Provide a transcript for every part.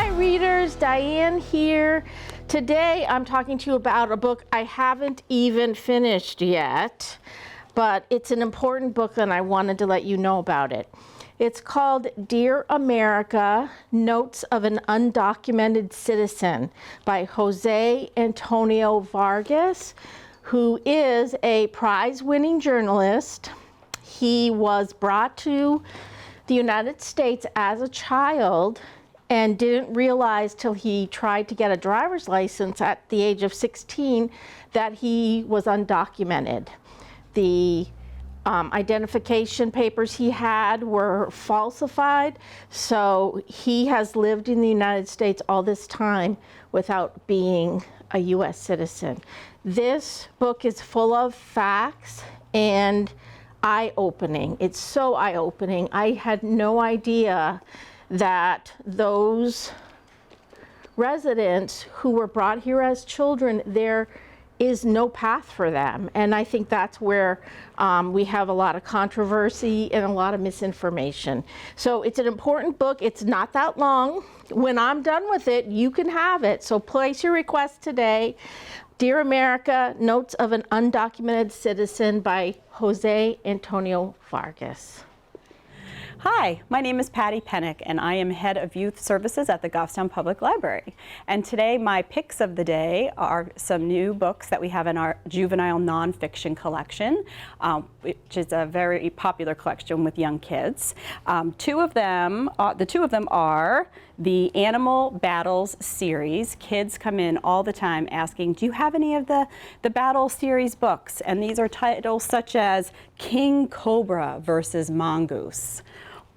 Hi readers, Diane here. Today I'm talking to you about a book I haven't even finished yet, but it's an important book and I wanted to let you know about it. It's called Dear America, Notes of an Undocumented Citizen by Jose Antonio Vargas, who is a prize-winning journalist. He was brought to the United States as a child and didn't realize till he tried to get a driver's license at the age of 16 that he was undocumented. The identification papers he had were falsified, so he has lived in the United States all this time without being a US citizen. This book is full of facts and eye-opening. It's so eye-opening. I had no idea that those residents who were brought here as children, there is no path for them. And I think that's where we have a lot of controversy and a lot of misinformation. So it's an important book. It's not that long. When I'm done with it, you can have it. So place your request today. Dear America, Notes of an Undocumented Citizen by Jose Antonio Vargas. Hi, my name is Patty Pennick, and I am Head of Youth Services at the Goffstown Public Library. And today, my picks of the day are some new books that we have in our juvenile nonfiction collection, which is a very popular collection with young kids. The two of them are the Animal Battles series. Kids come in all the time asking, do you have any of the Battle series books? And these are titles such as King Cobra versus Mongoose,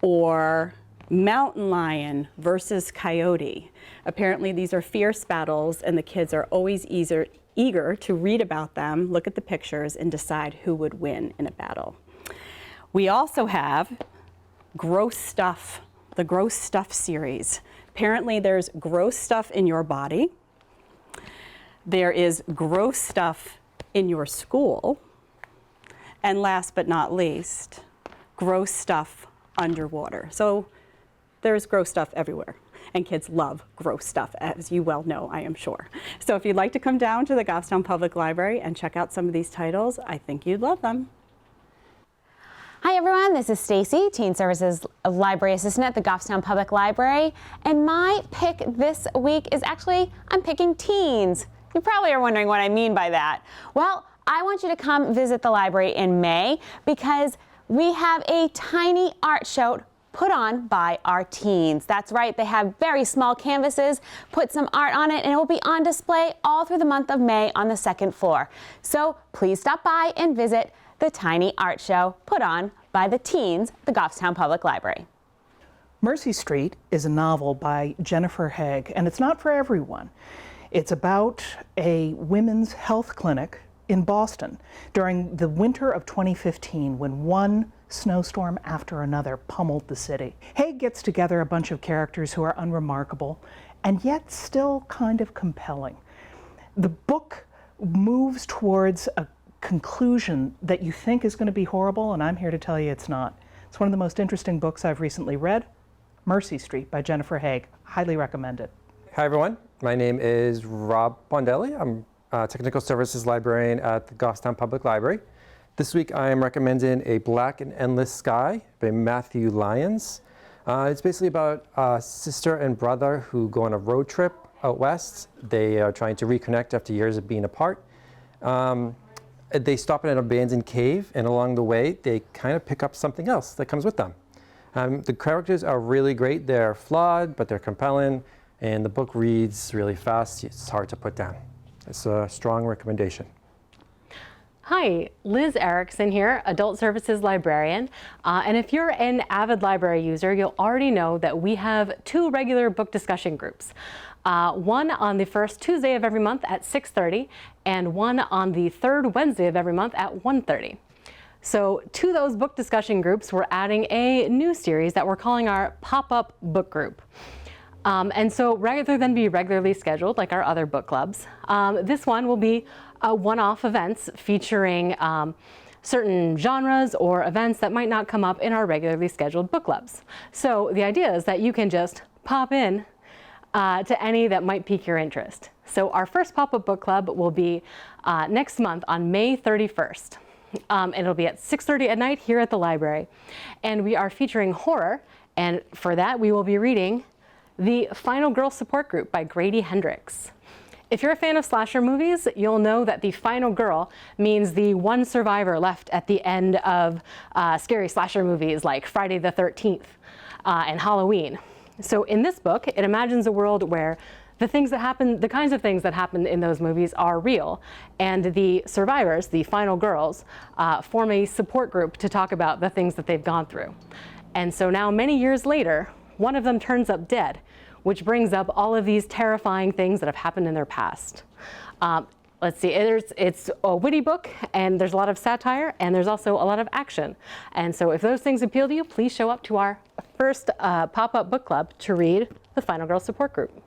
or Mountain Lion versus Coyote. Apparently these are fierce battles and the kids are always eager to read about them, look at the pictures, and decide who would win in a battle. We also have Gross Stuff, the Gross Stuff series. Apparently there's gross stuff in your body. There is gross stuff in your school. And last but not least, gross stuff underwater. So there's gross stuff everywhere, and kids love gross stuff, as you well know, I am sure. So if you'd like to come down to the Goffstown Public Library and check out some of these titles, I think you'd love them. Hi everyone, this is Stacy, Teen Services Library Assistant at the Goffstown Public Library, and my pick this week is actually, I'm picking teens. You probably are wondering what I mean by that. Well, I want you to come visit the library in May because we have a tiny art show put on by our teens. That's right, they have very small canvases, put some art on it, and it will be on display all through the month of May on the second floor. So please stop by and visit the tiny art show put on by the teens at the Goffstown Public Library. Mercy Street is a novel by Jennifer Haig, and it's not for everyone. It's about a women's health clinic in Boston during the winter of 2015 when one snowstorm after another pummeled the city. Haig gets together a bunch of characters who are unremarkable and yet still kind of compelling. The book moves towards a conclusion that you think is going to be horrible, and I'm here to tell you it's not. It's one of the most interesting books I've recently read. Mercy Street by Jennifer Haig. Highly recommend it. Hi everyone, my name is Rob Bondelli. I'm Technical Services Librarian at the Goffstown Public Library. This week I am recommending A Black and Endless Sky by Matthew Lyons. It's basically about a sister and brother who go on a road trip out west. They are trying to reconnect after years of being apart. They stop in an abandoned cave, and along the way they kind of pick up something else that comes with them. The characters are really great. They're flawed, but they're compelling, and the book reads really fast. It's hard to put down. It's a strong recommendation. Hi, Liz Erickson here, Adult Services Librarian. And if you're an avid library user, you'll already know that we have two regular book discussion groups. One on the first Tuesday of every month at 6:30 and one on the third Wednesday of every month at 1:30. So to those book discussion groups, we're adding a new series that we're calling our pop-up book group. And so rather than be regularly scheduled like our other book clubs, this one will be one-off events featuring certain genres or events that might not come up in our regularly scheduled book clubs. So the idea is that you can just pop in to any that might pique your interest. So our first pop-up book club will be next month on May 31st. It'll be at 6:30 at night here at the library. And we are featuring horror, and for that we will be reading The Final Girl Support Group by Grady Hendrix. If you're a fan of slasher movies, you'll know that the final girl means the one survivor left at the end of scary slasher movies like Friday the 13th and Halloween. So in this book, it imagines a world where the kinds of things that happen in those movies are real, and the survivors, the final girls, form a support group to talk about the things that they've gone through. And so now, many years later, one of them turns up dead, which brings up all of these terrifying things that have happened in their past. Let's see, it's a witty book, and there's a lot of satire, and there's also a lot of action. And so if those things appeal to you, please show up to our first pop-up book club to read The Final Girl Support Group.